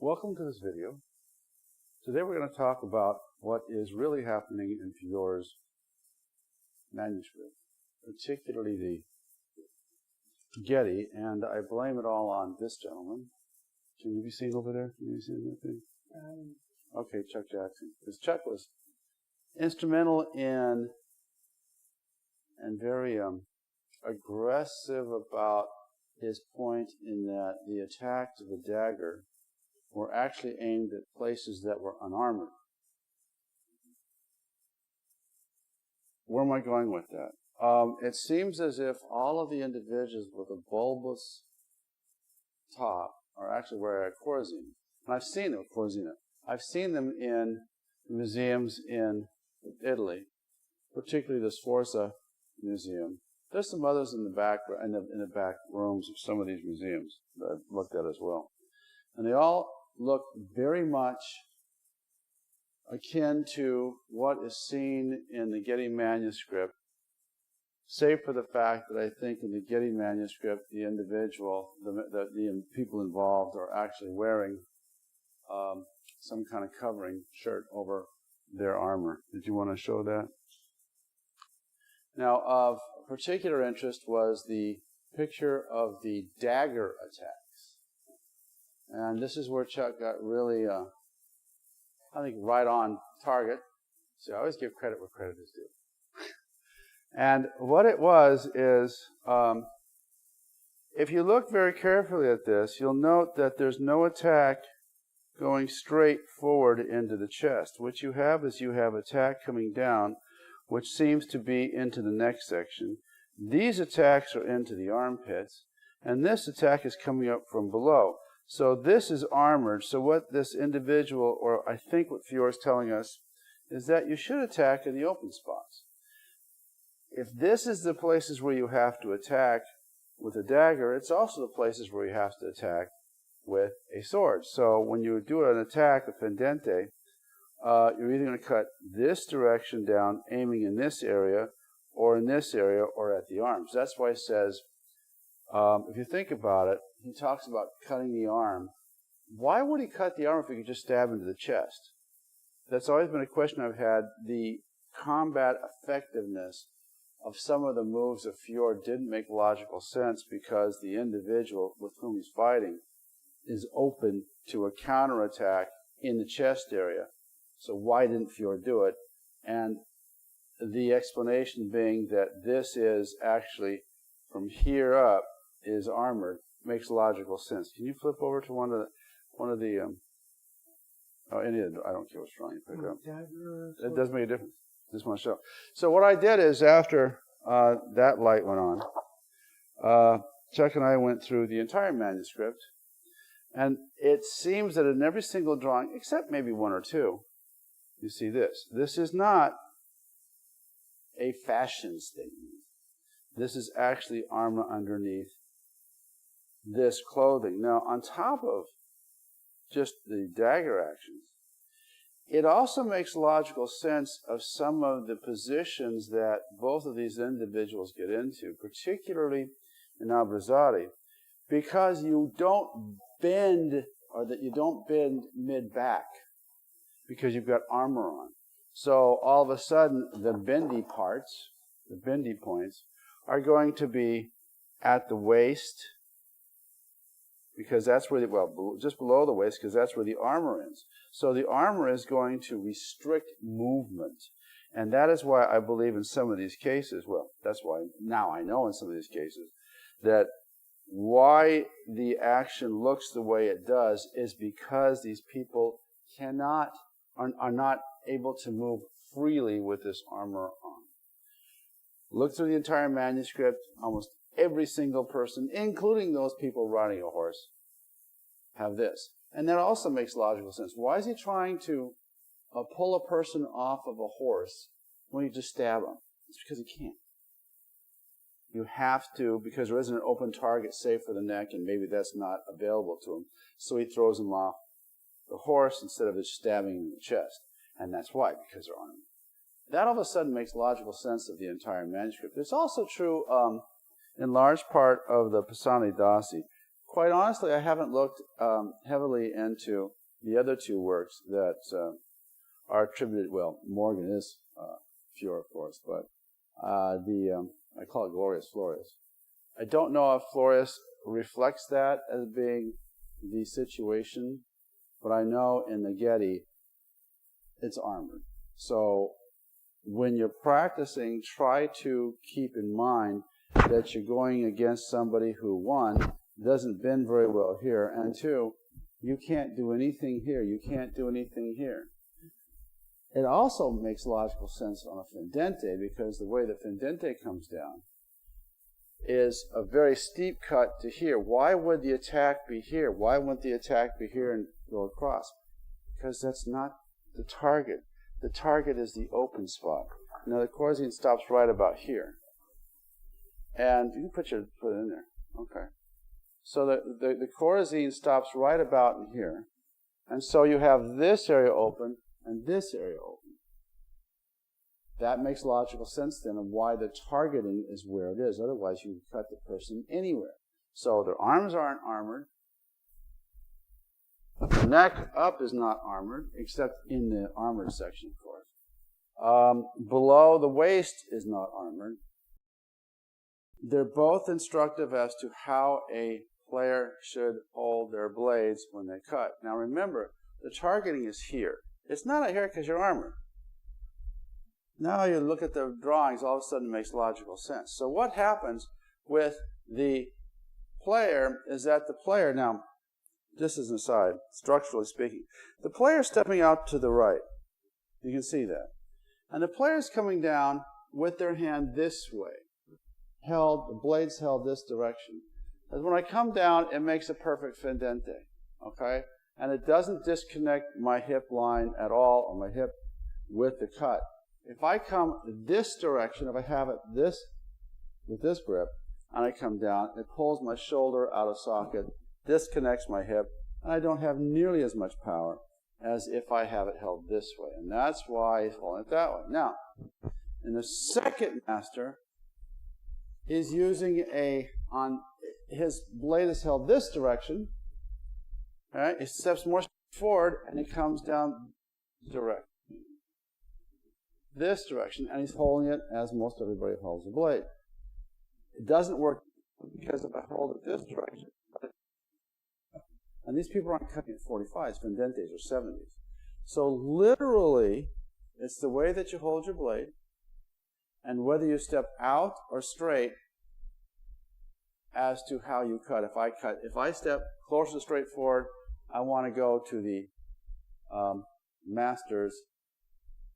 Welcome to this video. Today we're going to talk about what is really happening in Fiore's manuscript, particularly the Getty, and I blame it all on this gentleman. Can you be seen over there? Can you see anything? Okay, Chuck Jackson. Because Chuck was instrumental in and very aggressive about his point in that the attacks of the dagger were actually aimed at places that were unarmored. Where am I going with that? It seems as if all of the individuals with a bulbous top are actually wearing a corzine. And I've seen them, corzina. I've seen them in museums in Italy, particularly the Sforza Museum. There's some others in the back back rooms of some of these museums that I've looked at as well. And they all look very much akin to what is seen in the Getty manuscript, save for the fact that I think in the Getty manuscript, the individual, the people involved are actually wearing some kind of covering shirt over their armor. Did you want to show that? Now, of particular interest was the picture of the dagger attacks. And this is where Chuck got really, I think, right on target. So I always give credit where credit is due. And what it was is, if you look very carefully at this, you'll note that there's no attack going straight forward into the chest. What you have is you have attack coming down, which seems to be into the neck section. These attacks are into the armpits, and this attack is coming up from below. So this is armored. So what this individual, or I think what Fiore is telling us, is that you should attack in the open spots. If this is the places where you have to attack with a dagger, it's also the places where you have to attack with a sword. So when you do an attack, a fendente, you're either going to cut this direction down, aiming in this area, or in this area, or at the arms. That's why it says, if you think about it, he talks about cutting the arm. Why would he cut the arm if he could just stab into the chest? That's always been a question I've had. The combat effectiveness of some of the moves of Fiore didn't make logical sense because the individual with whom he's fighting is open to a counterattack in the chest area. So why didn't Fiore do it? And the explanation being that this is actually from here up is armored makes logical sense. Can you flip over to one of the any of the, I don't care what's wrong, you pick it up. It does make a difference. Just want to show. So what I did is after that light went on, Chuck and I went through the entire manuscript, and it seems that in every single drawing, except maybe one or two, you see this. This is not a fashion statement. This is actually armor underneath this clothing. Now, on top of just the dagger actions, it also makes logical sense of some of the positions that both of these individuals get into, particularly in Abruzzati, because you don't bend, or that you don't bend mid-back, because you've got armor on. So all of a sudden, the bendy parts, the bendy points, are going to be at the waist, because that's where, just below the waist, because that's where the armor is. So the armor is going to restrict movement. And that is why I believe in some of these cases, well, that's why now I know in some of these cases, that why the action looks the way it does is because these people are not able to move freely with this armor on. Look through the entire manuscript. Almost every single person, including those people riding a horse, have this. And that also makes logical sense. Why is he trying to pull a person off of a horse when you just stab him? It's because he can't. You have to, because there isn't an open target safe for the neck, and maybe that's not available to him. So he throws him off the horse instead of just stabbing him in the chest. And that's why, because they're armed. That all of a sudden makes logical sense of the entire manuscript. It's also true in large part of the Pisani Dasi. quite honestly, I haven't looked heavily into the other two works that are attributed. Well, Morgan is pure, of course, but I call it Glorious Florius. I don't know if Florius reflects that as being the situation, but I know in the Getty, it's armored. So when you're practicing, try to keep in mind that you're going against somebody who, one, doesn't bend very well here, and two, you can't do anything here. You can't do anything here. It also makes logical sense on a fendente, because the way the fendente comes down is a very steep cut to here. Why would the attack be here? Why wouldn't the attack be here and go across? Because that's not the target. The target is the open spot. Now the corzine stops right about here. And you can put it in there. Okay. So the corzine stops right about in here. And so you have this area open and this area open. That makes logical sense then of why the targeting is where it is. Otherwise, you would cut the person anywhere. So their arms aren't armored. The neck up is not armored, except in the armored section, of course. Below the waist is not armored. They're both instructive as to how a player should hold their blades when they cut. Now remember, the targeting is here. It's not here because you're armored. Now you look at the drawings, all of a sudden it makes logical sense. So what happens with the player is that the player, now this is an aside, structurally speaking, the player is stepping out to the right. You can see that. And the player is coming down with their hand this way, held, the blade's held this direction. As when I come down, it makes a perfect fendente, okay? And it doesn't disconnect my hip line at all, or my hip with the cut. If I come this direction, if I have it this, with this grip, and I come down, it pulls my shoulder out of socket, disconnects my hip, and I don't have nearly as much power as if I have it held this way. And that's why he's holding it that way. Now, in the second master, he's using his blade is held this direction. All right, he steps more forward, and he comes down direct. This direction, and he's holding it as most everybody holds a blade. It doesn't work because if I hold it this direction, and these people aren't cutting at 45s, fendentes, or 70s. So literally, it's the way that you hold your blade, and whether you step out or straight as to how you cut. If I step closer to straight forward, I want to go to the master's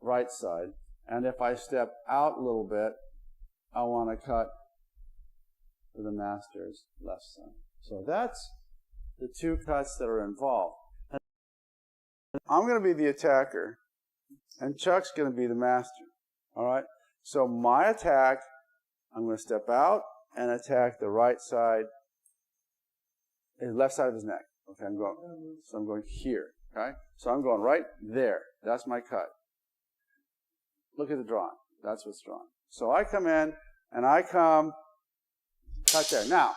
right side. And if I step out a little bit, I want to cut to the master's left side. So that's the two cuts that are involved. And I'm going to be the attacker, and Chuck's going to be the master. All right? So my attack, I'm going to step out and attack the right side, the left side of his neck. Okay, I'm going here. Okay? So I'm going right there. That's my cut. Look at the drawing. That's what's drawn. So I come in, and I come cut there. Now,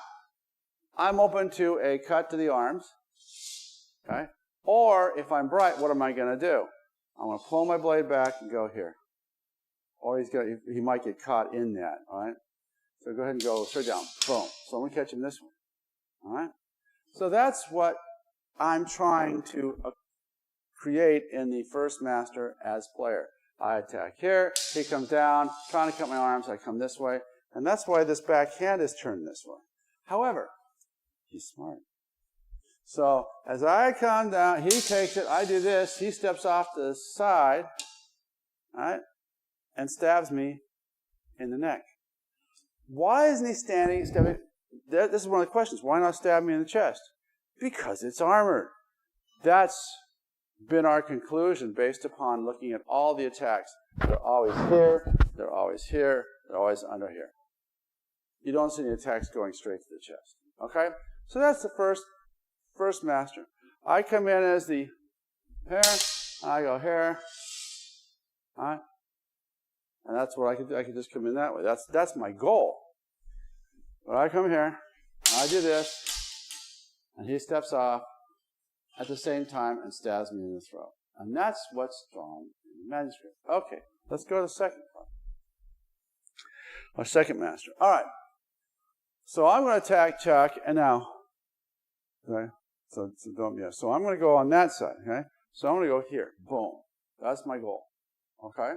I'm open to a cut to the arms. Okay? Or, if I'm bright, what am I going to do? I'm going to pull my blade back and go here. Or he might get caught in that. All right? So go ahead and go straight down. Boom. So I'm going to catch him this one. All right? So that's what I'm trying to create in the first master as player. I attack here, he comes down, trying to cut my arms, I come this way, and that's why this back hand is turned this way. However, he's smart. So, as I come down, he takes it, I do this, he steps off to the side, all right, and stabs me in the neck. Why isn't he stepping? This is one of the questions. Why not stab me in the chest? Because it's armored. That's been our conclusion based upon looking at all the attacks. They're always here, they're always here, they're always under here. You don't see any attacks going straight to the chest. Okay? So that's the first master. I come in as the here, I go here. Alright? And that's what I could do. I could just come in that way. That's my goal. But I come here, I do this, And he steps off at the same time and stabs me in the throat. And that's what's drawn in the manuscript. Okay, let's go to the second part. Our second master. All right. So I'm going to attack Chuck, and now, okay? So I'm going to go on that side, okay? So I'm going to go here. Boom. That's my goal, okay?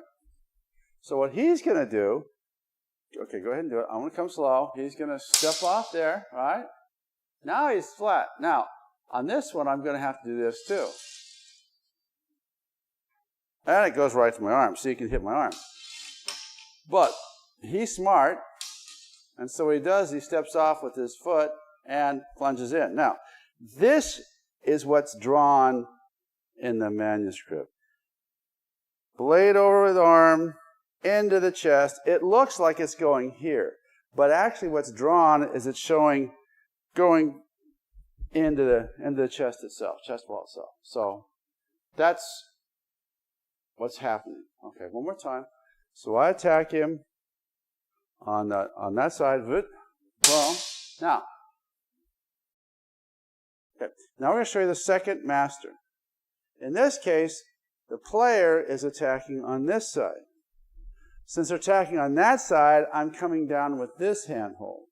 So what he's going to do, okay, go ahead and do it. I'm going to come slow. He's going to step off there, right? Now he's flat. Now, on this one, I'm going to have to do this too. And it goes right to my arm, so you can hit my arm. But he's smart, and so what he does, he steps off with his foot and plunges in. Now, this is what's drawn in the manuscript. Blade over his arm, into the chest. It looks like it's going here, but actually what's drawn is it's showing going into the chest itself, chest wall itself. So that's what's happening. Okay, one more time. So I attack him on that side of it. Boom. Now we're going to show you the second master. In this case, the player is attacking on this side. Since they're attacking on that side, I'm coming down with this handhold.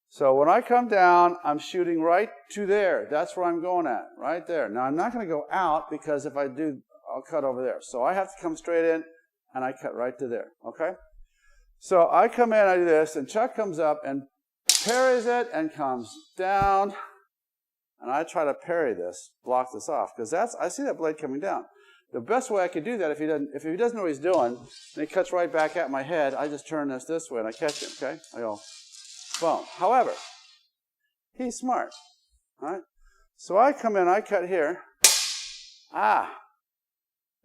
So when I come down, I'm shooting right to there. That's where I'm going at, right there. Now, I'm not going to go out because if I do, I'll cut over there. So I have to come straight in, and I cut right to there, okay? So I come in, I do this, and Chuck comes up and parries it and comes down. And I try to parry this, block this off, because I see that blade coming down. The best way I could do that, if he doesn't know what he's doing, and he cuts right back at my head, I just turn this way and I catch him, okay? I go, boom. However, he's smart, all right? So I come in, I cut here.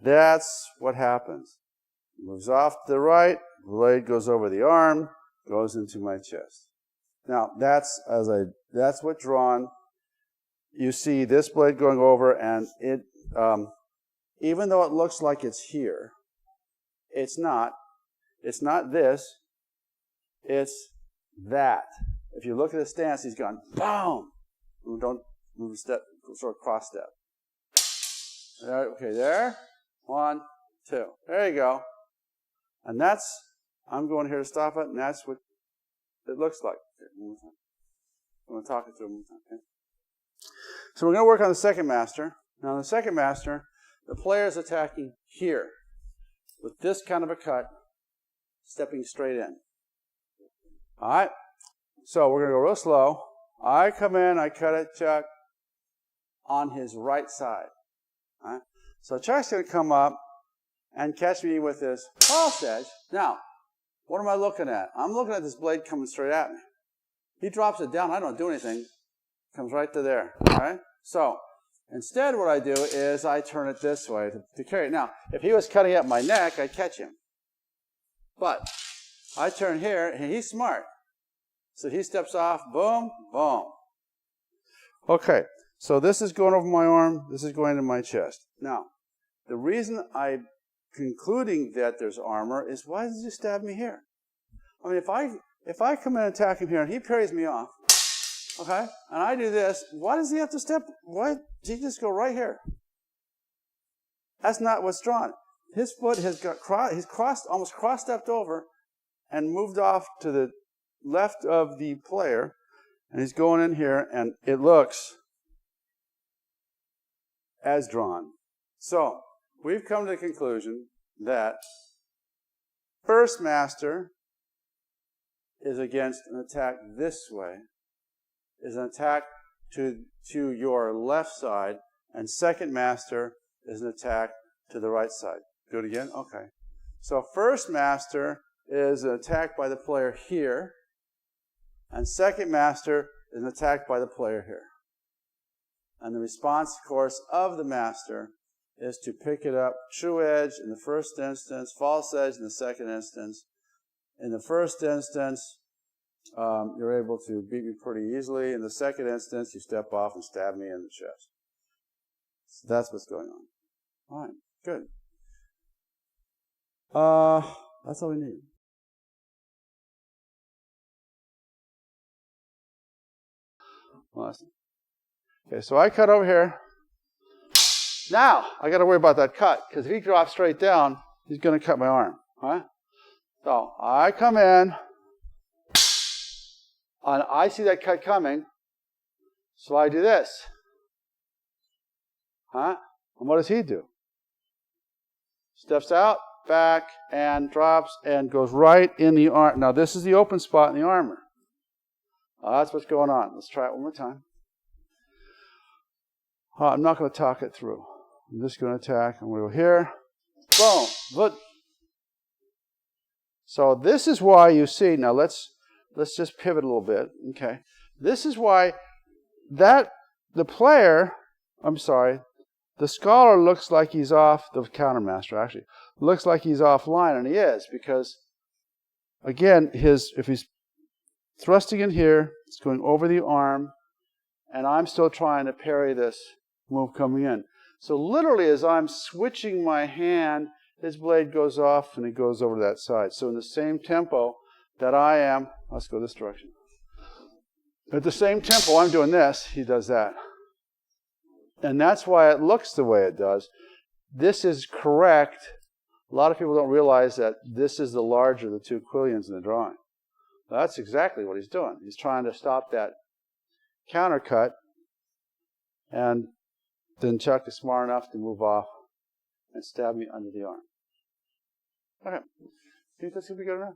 That's what happens. Moves off to the right, blade goes over the arm, goes into my chest. Now, that's what drawn. You see this blade going over, and it, even though it looks like it's here, it's not. It's not this. It's that. If you look at the stance, he's gone, boom! Don't move a step, sort of cross step. Okay, there. 1, 2. There you go. And I'm going here to stop it, and that's what it looks like. Okay, one more time. I'm going to talk it through one more time, okay? So we're going to work on the second master. Now, in the second master, the player is attacking here with this kind of a cut, stepping straight in. All right? So we're going to go real slow. I come in, I cut it, Chuck, on his right side. All right? So Chuck's going to come up and catch me with this false edge. Now, what am I looking at? I'm looking at this blade coming straight at me. He drops it down. I don't do anything. Comes right to there, all right? So instead what I do is I turn it this way to carry it. Now, if he was cutting at my neck, I'd catch him. But I turn here, and he's smart. So he steps off, boom, boom. Okay, so this is going over my arm. This is going into my chest. Now, the reason I'm concluding that there's armor is, why does he stab me here? I mean, if I come in and attack him here, and he parries me off, okay, and I do this, why does he have to step? Why does he just go right here? That's not what's drawn. His foot has almost cross-stepped over and moved off to the left of the player, and he's going in here, and it looks as drawn. So we've come to the conclusion that first master is against an attack this way, is an attack to your left side, and second master is an attack to the right side. Do it again? Okay. So first master is an attack by the player here, and second master is an attack by the player here. And the response, of course, of the master is to pick it up true edge in the first instance, false edge in the second instance. In the first instance, you're able to beat me pretty easily. In the second instance, you step off and stab me in the chest. So that's what's going on. All right, good. That's all we need. Okay, so I cut over here. Now, I got to worry about that cut, because if he drops straight down, he's going to cut my arm. Huh? So I come in, and I see that cut coming, so I do this. Huh? And what does he do? Steps out, back, and drops, and goes right in the arm. Now, this is the open spot in the armor. That's what's going on. Let's try it one more time. I'm not going to talk it through. I'm just going to attack. I'm going to go here. Boom. Look. So this is why you see. Now let's just pivot a little bit. Okay. This is why the scholar looks like he's off. The countermaster actually looks like he's offline, and he is, because again, if he's thrusting in here, it's going over the arm, and I'm still trying to parry this move coming in. So literally, as I'm switching my hand, his blade goes off and it goes over to that side. So in the same tempo that I am, let's go this direction. At the same tempo I'm doing this, he does that. And that's why it looks the way it does. This is correct. A lot of people don't realize that this is the larger of the two quillions in the drawing. That's exactly what he's doing. He's trying to stop that countercut, and then Chuck is smart enough to move off and stab me under the arm. Okay. Do you think that's going to be good enough?